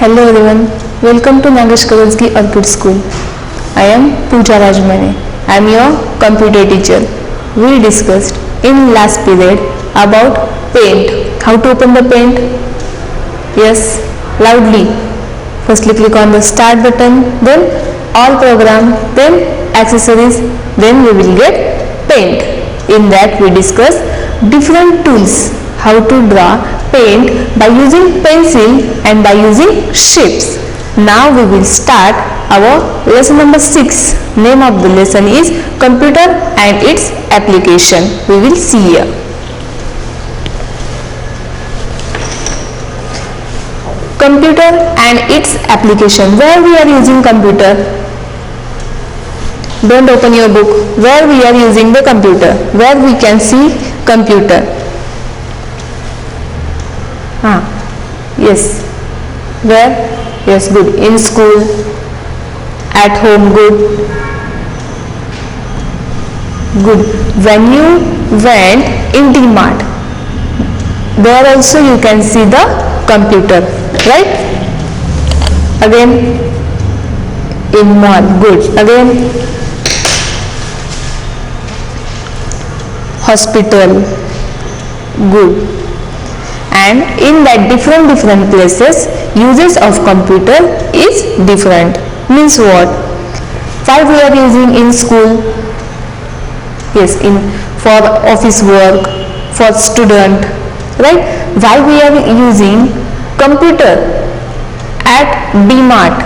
Hello everyone, welcome to Nagesh Kagazgi Orchid School. I am Pooja Rajmane. I am your computer teacher. We discussed in last period about paint. How to open the paint? Yes, loudly. Firstly click on the start button, then all program, then accessories, then we will get paint. In that we discuss different tools, how to draw paint by using pencil and by using shapes. Now we will start our lesson number 6. Name of the lesson is computer and its application. We will see here. Computer and its application. Where we are using computer? Don't open your book. Where we are using the computer? Where we can see computer? Yes. Where? Yes, good. In school, at home, good. Good. When you went in DMart, there also you can see the computer, right? Again, in mall, good. Again, hospital, good. And in that different places, uses of computer is different. Means what? Why we are using in school? Yes, for office work, for student, right? Why we are using computer at DMart?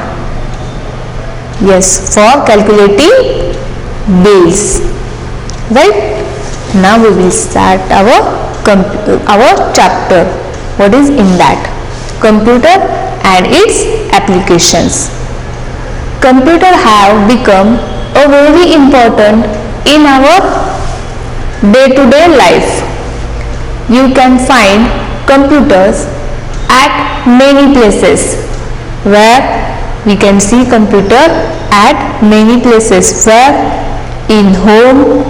Yes, for calculating bills, right? Now we will start our chapter. What is in that? Computer and its applications. Computer have become a very important in our day-to-day life. You can find computers at many places. Where we can see computer at many places. Where? In home,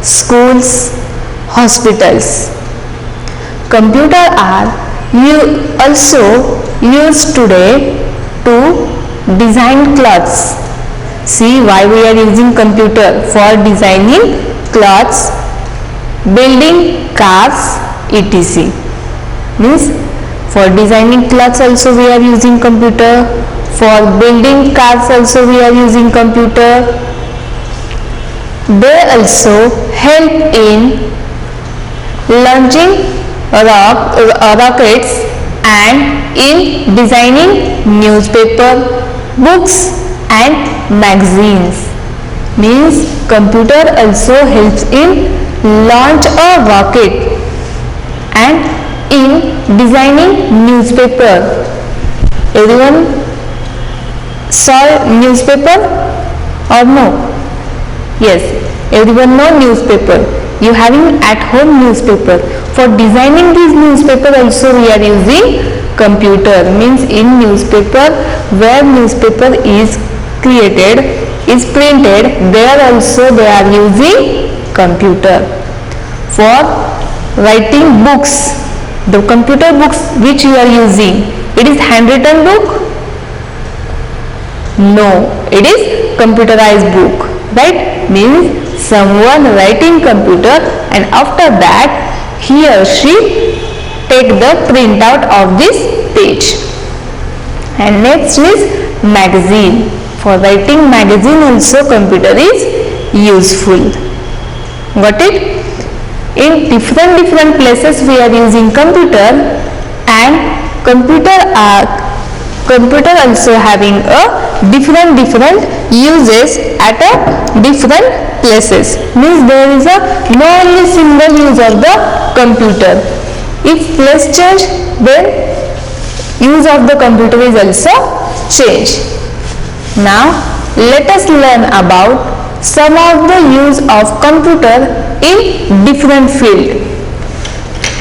schools, hospitals. Computer are also used today to design clothes. See why we are using computer? For designing clothes, building cars, etc. Means for designing clothes also we are using computer. For building cars also we are using computer. They also help in launching rockets and in designing newspaper, books and magazines. Means computer also helps in launch a rocket and in designing newspaper. Everyone saw newspaper or no? Yes, everyone know newspaper. You having at home newspaper. For designing this newspaper also we are using computer. Means in newspaper, where newspaper is created, is printed, there also they are using computer. For writing books, the computer books which you are using, it is handwritten book? No, it is computerized book, right? Means someone writing computer and after that he or she take the printout of this page. And next is magazine. For writing magazine also computer is useful. Got it? In different places we are using computer, and computer also having a different uses at a different places. Means there is a no only single use of the computer. If place change, then use of the computer is also change. Now let us learn about some of the use of computer in different field.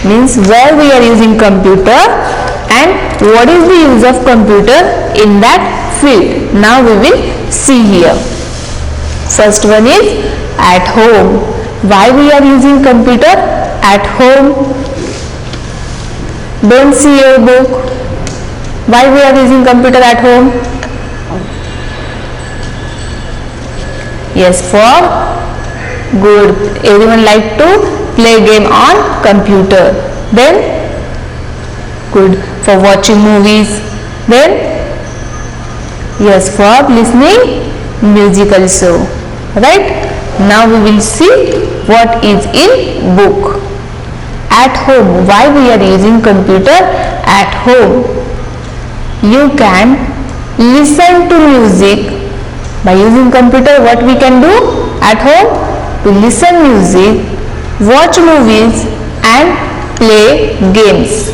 Means where we are using computer and what is the use of computer in that field. Now we will see here. First one is at home. Why we are using computer at home? Don't see your book. Why we are using computer at home? Yes, for good. Everyone like to play game on computer. Then good, for watching movies. Then yes, for listening music also. Right? Now we will see what is in book. At home, why we are using computer at home? You can listen to music by using computer. What we can do at home? To listen music, watch movies and play games.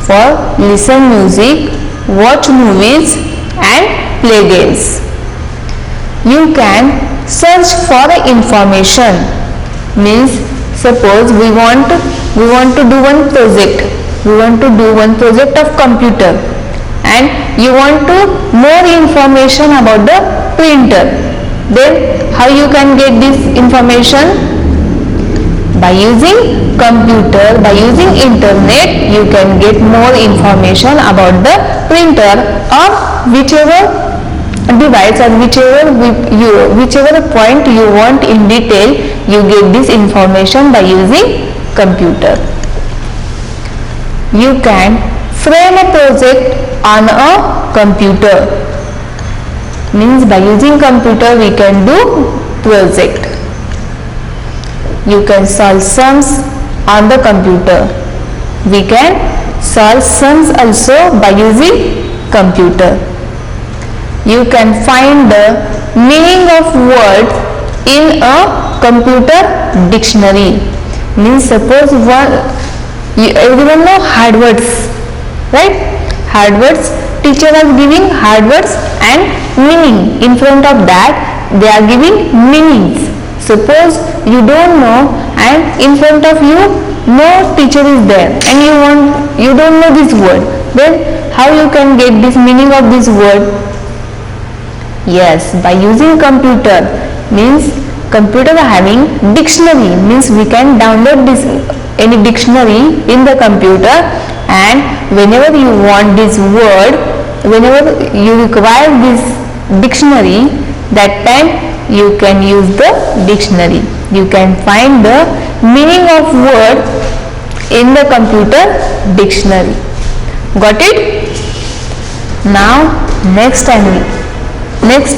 For listen music, watch movies and play games. You can search for information. Means suppose we want to do one project. We want to do one project of computer and you want to more information about the printer. Then how you can get this information? By using computer, by using internet, you can get more information about the printer or whichever device or whichever point you want in detail, you get this information by using computer. You can frame a project on a computer. Means by using computer we can do project. You can solve sums on the computer. We can solve sums also by using computer. You can find the meaning of words in a computer dictionary. Means suppose everyone know hard words, right? Hard words, teacher is giving hard words and meaning. In front of that they are giving meanings. Suppose you don't know and in front of you no teacher is there and you don't know this word, then how you can get this meaning of this word? Yes, by using computer. Means computer having dictionary. Means we can download this any dictionary in the computer and whenever you want this word, whenever you require this dictionary, that time you can use the dictionary. You can find the meaning of word in the computer dictionary. Got it? Now next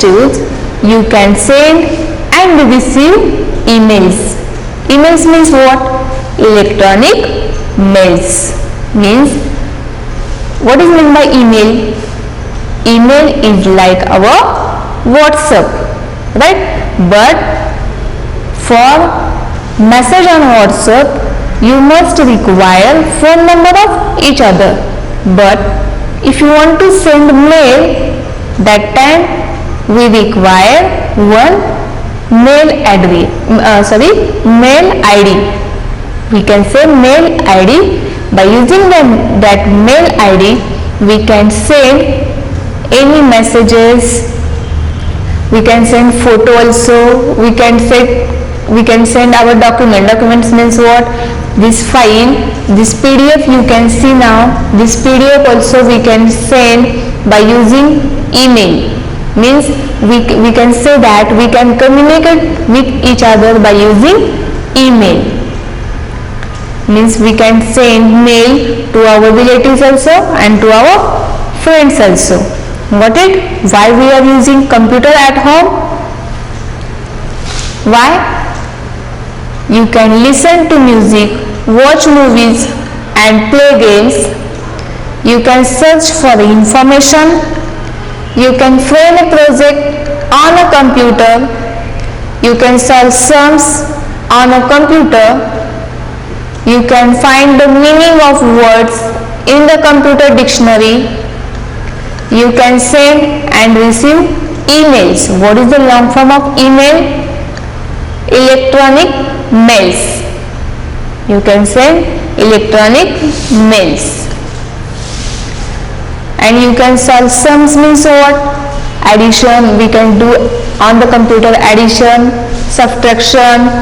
is you can send and receive emails. Emails means what? Electronic mails. Means what is meant by email? Email is like our WhatsApp, right? But for message on WhatsApp you must require phone number of each other. But if you want to send mail, that time we require one mail ID. We can say mail ID. By using that mail ID, we can send any messages. We can send photo also. We can send our document. Documents means what? This file, this PDF you can see now. This PDF also we can send by using email. Means we can say that we can communicate with each other by using email. Means we can send mail to our relatives also and to our friends also. Got it? Why we are using computer at home? Why? You can listen to music, watch movies and play games. You can search for information. You can frame a project on a computer. You can solve sums on a computer. You can find the meaning of words in the computer dictionary. You can send and receive emails. What is the long form of email? Electronic mails. You can send electronic mails. And you can solve sums means what? Addition. We can do on the computer addition, subtraction,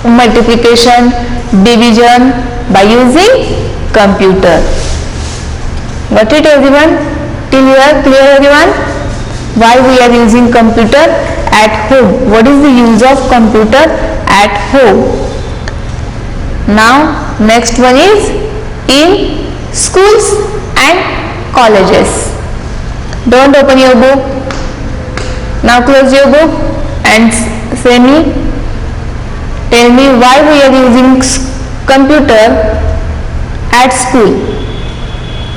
multiplication, division by using computer. Got it everyone? Till here clear everyone? Why we are using computer at home? What is the use of computer at home? Now next one is in schools and colleges. Don't open your book. Now close your book and say me, tell me why we are using computer at school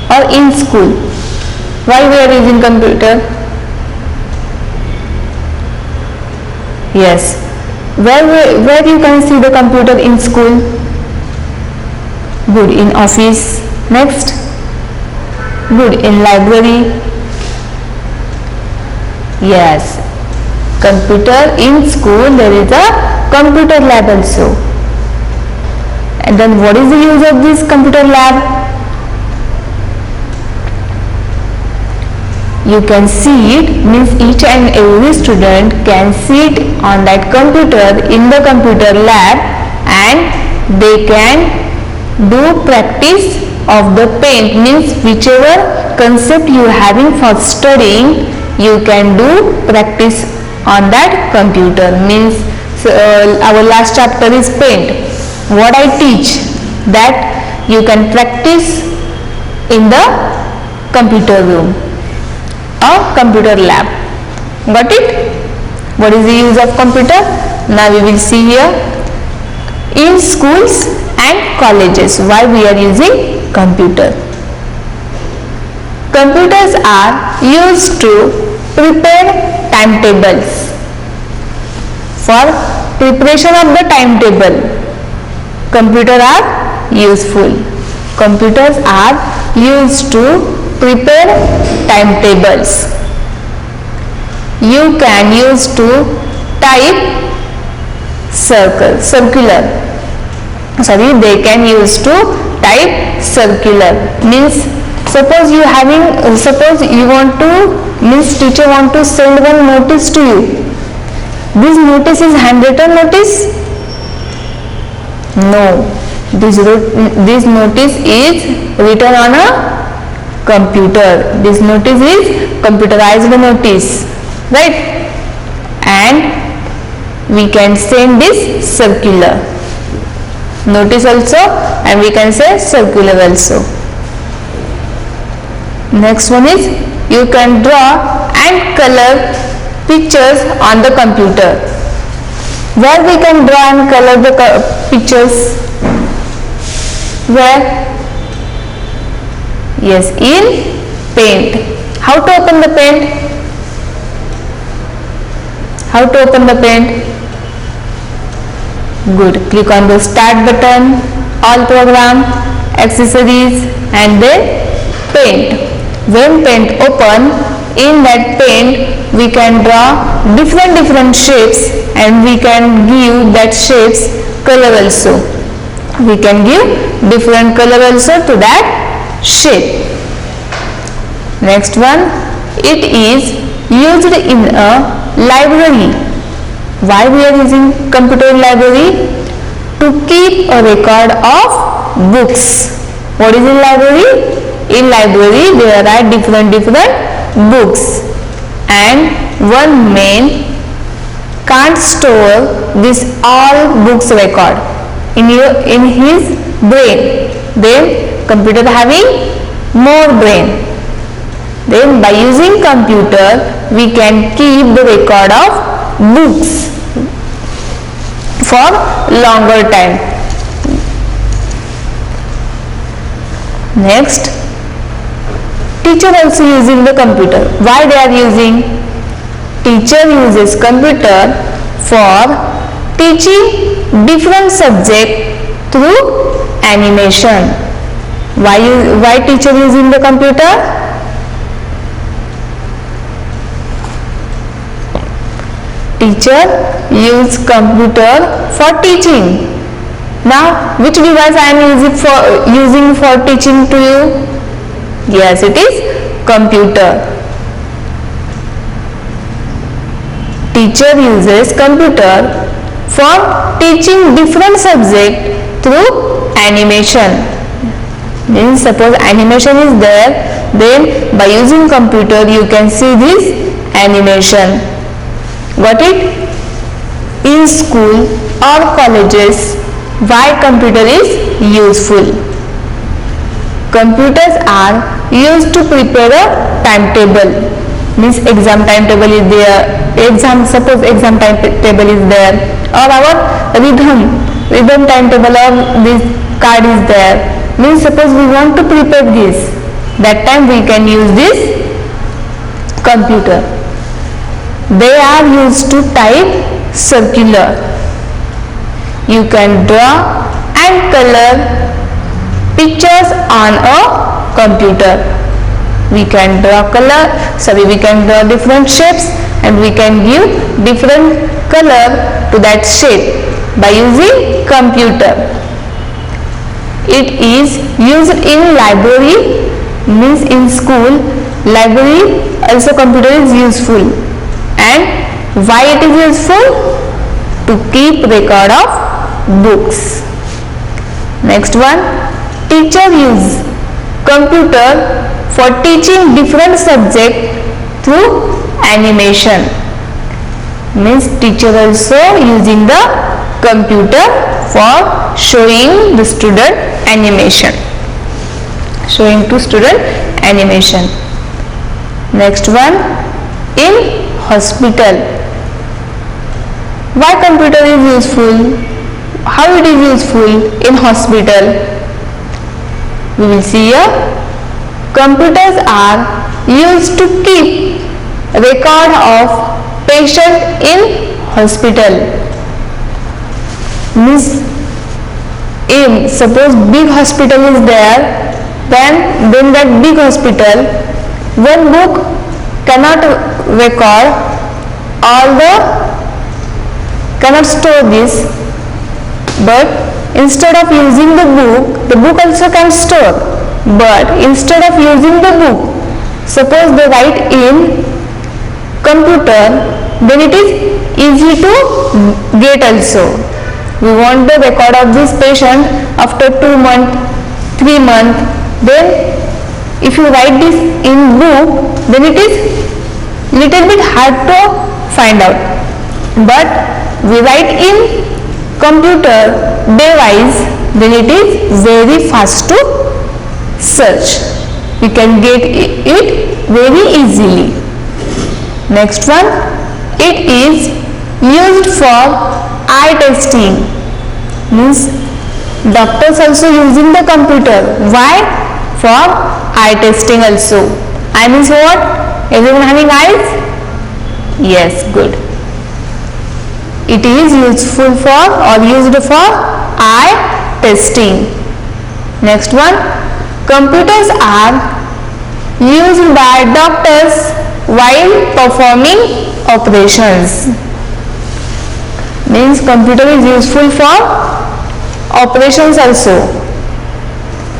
or in school. Why we are using computer? Yes, where you can see the computer in school? Good, in office. Next, good, in library. Yes, computer in school, there is a computer lab also. And then what is the use of this computer lab? You can see it, means each and every student can sit on that computer in the computer lab and they can do practice of the paint, means whichever concept you are having for studying, you can do practice on that computer. Means our last chapter is paint. What I teach, that you can practice in the computer room or computer lab. Got it? What is the use of computer? Now we will see here in schools and colleges why we are using computer. Computers are used to prepare timetables. For preparation of the timetable, computers are useful. Computers are used to prepare timetables. You can use to type circular. They can use to type circular. Means suppose you want to, means teacher want to send one notice to you. This notice is handwritten notice? No. This notice is written on a computer. This notice is computerized notice, right? And we can send this circular notice also, and we can say circular also. Next one is you can draw and color pictures on the computer. Where we can draw and color the pictures? Where? Yes, in paint. How to open the paint? How to open the paint? Good. Click on the start button, all program, accessories, and then paint. When paint open, in that paint we can draw different shapes and we can give that shapes color also. We can give different color also to that shape. Next one, it is used in a library. Why we are using computer library? To keep a record of books. What is in library? In library there are different books, and one man can't store this all books record in his brain. Then computer having more brain. Then by using computer we can keep the record of books for longer time. Next, teacher also using the computer. Why they are using? Teacher uses computer for teaching different subject through animation. Why teacher using the computer? Teacher use computer for teaching. Now which device I am using for teaching to you? Yes, it is computer. Teacher uses computer for teaching different subject through animation. Means suppose animation is there, then by using computer you can see this animation. Got it? In school or colleges, why computer is useful? Computers are used to prepare a timetable. Means exam timetable is there, suppose exam timetable is there, or our rhythm timetable of this card is there. Means suppose we want to prepare this, that time we can use this computer. They are used to type circular. You can draw and color pictures on a computer. We can draw different shapes and we can give different color to that shape by using computer. It is used in library, means in school, library also computer is useful. And why it is useful? To keep record of books. Next one, teacher use computer for teaching different subject through animation. Means teacher also using the computer for showing the student animation. Showing to student animation. Next one, in hospital. Why computer is useful? How it is useful in hospital? We will see here. Computers are used to keep record of patient in hospital. Means in suppose big hospital is there, then that big hospital, one book cannot record cannot store this, but instead of using the book also can store, but instead of using the book, suppose they write in computer, then it is easy to get also. We want the record of this patient after 2 months, 3 months, then if you write this in book, then it is little bit hard to find out, but we write in computer device, then it is very fast to search. We can get it very easily. Next one, it is used for eye testing. Means doctors also using the computer. Why? For eye testing also. Eye means what? Everyone having eyes? Yes, good. It is useful for or used for eye testing. Next one, computers are used by doctors while performing operations. Means computer is useful for operations also.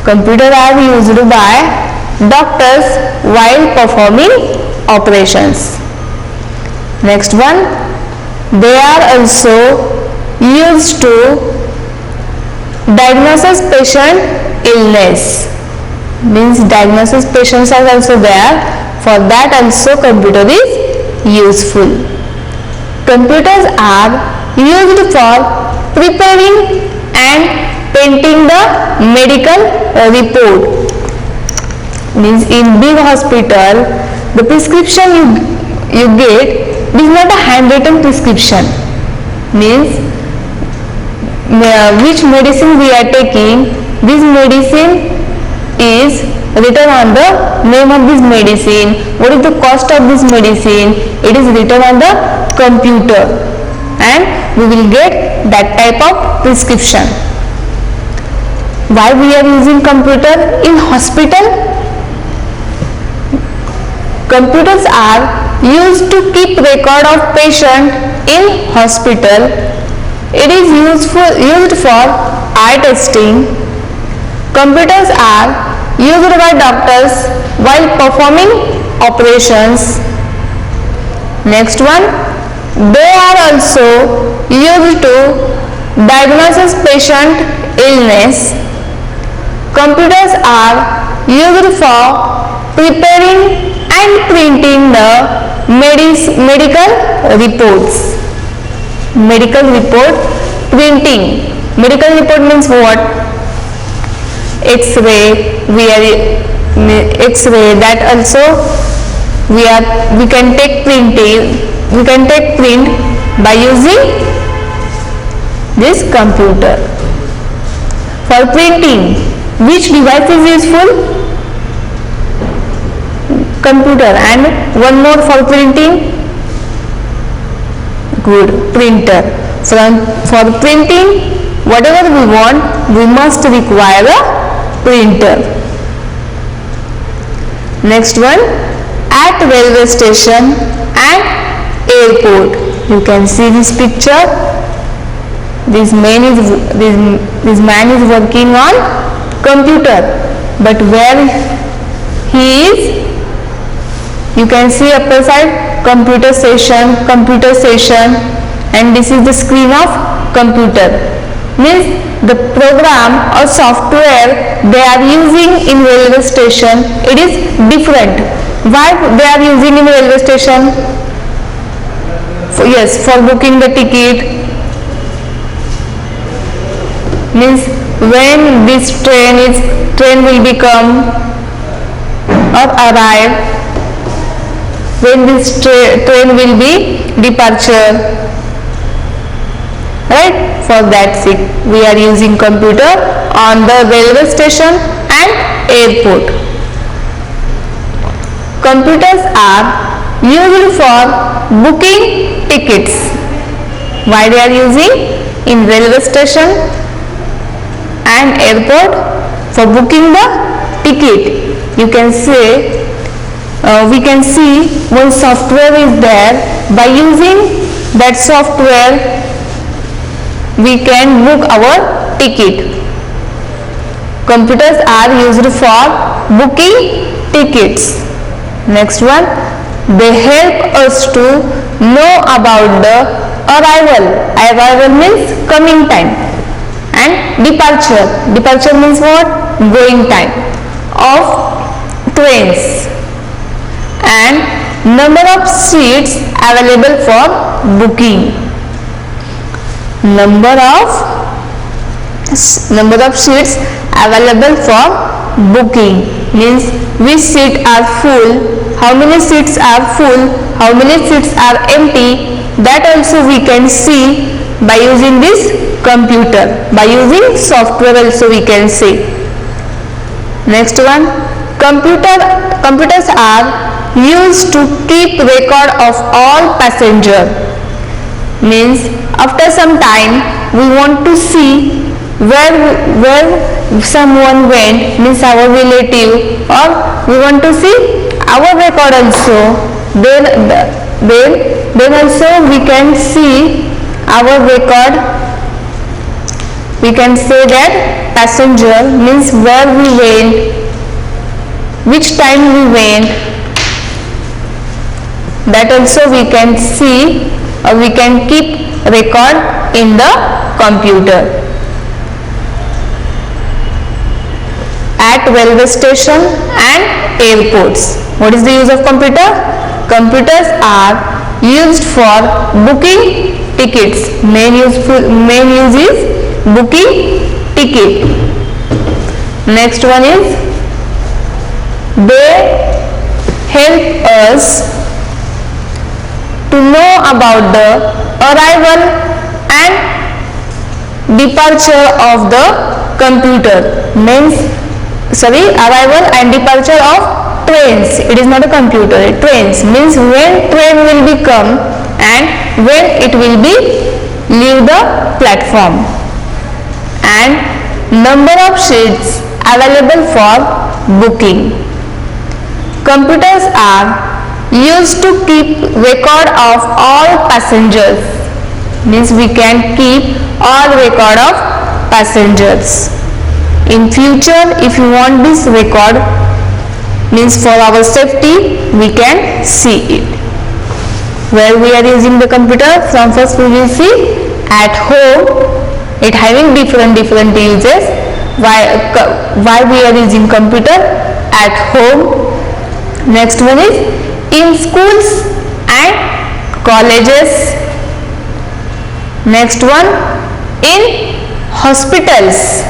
Computers are used by doctors while performing operations. Next one, they are also used to diagnose patient illness. Means diagnosis patients are also there. For that also computer is useful. Computers are used for preparing and printing the medical report. Means in big hospital, the prescription you get is not a handwritten prescription. Means which medicine we are taking, this medicine is written on the name of this medicine, what is the cost of this medicine, it is written on the computer, and we will get that type of prescription. Why we are using computer in hospital? Computers are used to keep record of patient in hospital. It is used for eye testing. Computers are used by doctors while performing operations. Next one, they are also used to diagnose patient illness. computers are used for preparing and printing the medical reports. Medical report printing. Medical report means what? X-ray. X-ray, that also we can take printing. We can take print by using this computer. For printing, which device is useful? Computer. And one more for printing? Good, printer. For printing, whatever we want, we must require a printer. Next one, at railway station and airport. You can see this picture. This man is working on computer, but where he is, you can see upper side computer session, and this is the screen of computer. Means the program or software they are using in railway station, it is different. Why they are using in railway station? For booking the ticket. Means when this train will become or arrive, when this train will be departure, right? For that sake we are using computer on the railway station and airport. Computers are used for booking tickets. Why they are using? In railway station and airport for booking the ticket. You can say we can see one software is there. By using that software we can book our ticket. Computers are used for booking tickets. Next one, they help us to know about the arrival. Arrival means coming time, and departure. Departure means what? Going time of trains, and number of seats available for booking. Number of seats available for booking means which seats are full, how many seats are full, how many seats are empty. That also we can see by using this computer. By using software also we can see. Next one, computers are used to keep record of all passenger. Means after some time we want to see where someone went, means our relative, or we want to see our record also. Then also we can see our record. We can say that passenger means where we went, which time we went. That also we can see, or we can keep record in the computer. At railway station and airports, what is the use of computer? Computers are used for booking tickets. Main use is booking ticket. Next one is they help us to know about the arrival and departure of the computer. Means arrival and departure of trains. It is not a computer. Trains means when train will be come and when it will be leave the platform, and number of seats available for booking. Computers are used to keep record of all passengers. Means we can keep all record of passengers. In future if you want this record, means for our safety we can see it. Where we are using the computer, from first we will see at home, it having different uses. why we are using computer at home. Next one is in schools and colleges. Next one in hospitals.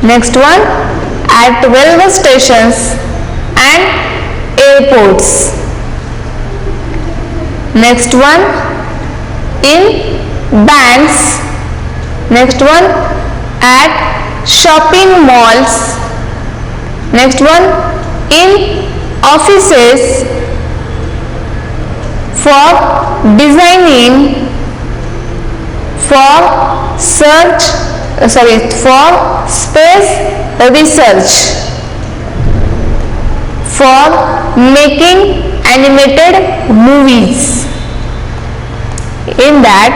Next one at railway stations and airports. Next one in banks. Next one at shopping malls. Next one in offices for designing, for for space research, for making animated movies. In that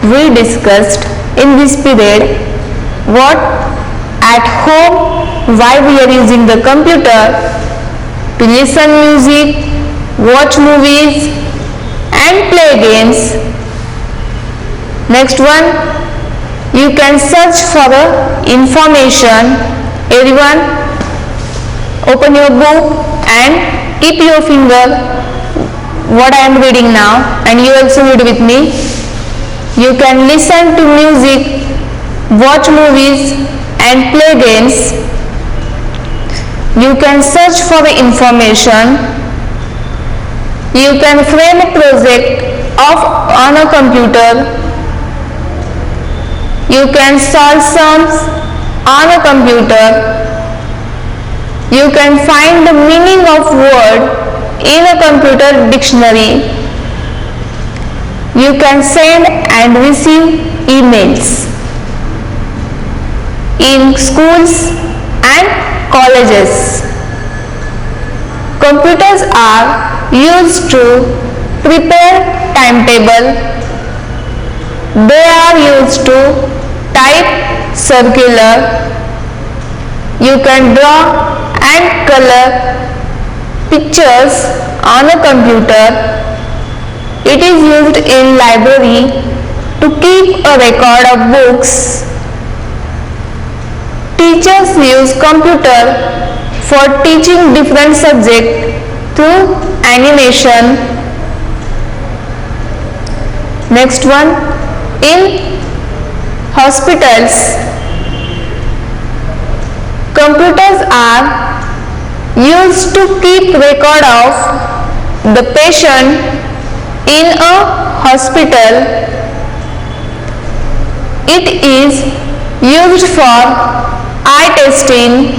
we discussed in this period what at home, why we are using the computer to listen music, watch movies and play games. Next one, you can search for the information. Everyone open your book and keep your finger what I am reading now, and you also read with me. You can listen to music, watch movies and play games. You can search for the information. You can frame a project on a computer. You can solve sums on a computer. You can find the meaning of word in a computer dictionary. You can send and receive emails. In schools and colleges, computers are used to prepare timetable. They are used to type circular. You can draw and color pictures on a computer. It is used in library to keep a record of books. Teachers use computer for teaching different subjects through animation. Next one, in hospitals, computers are used to keep record of the patient in a hospital. It is used for eye testing.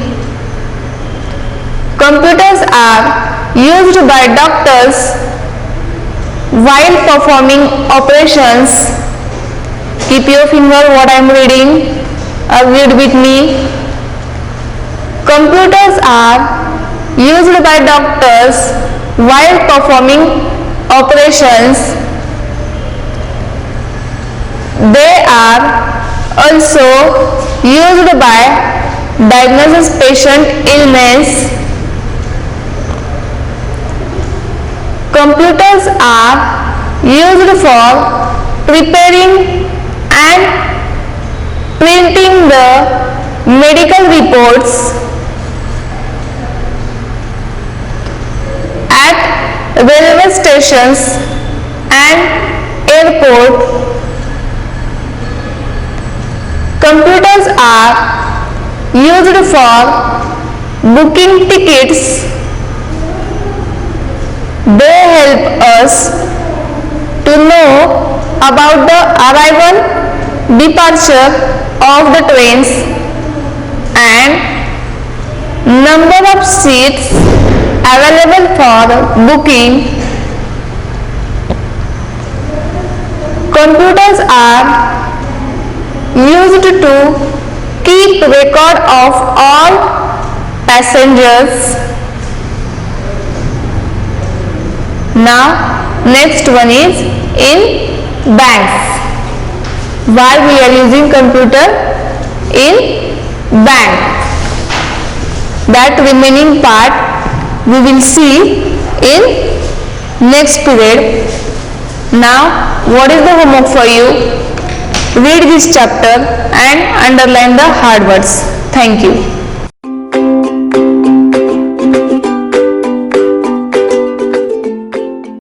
Computers are used by doctors while performing operations. Keep your finger what I am reading, read with me. Computers are used by doctors while performing operations. They are also used by diagnosis patient illness. Computers are used for preparing and printing the medical reports. At railway stations and airport, computers are used for booking tickets. They help us to know about the arrival, departure of the trains and number of seats available for booking. Computers are used to keep record of all passengers. Now next one is in banks. Why we are using computer in bank? That remaining part we will see in next period. Now what is the homework for you? Read this chapter and underline the hard words. Thank you.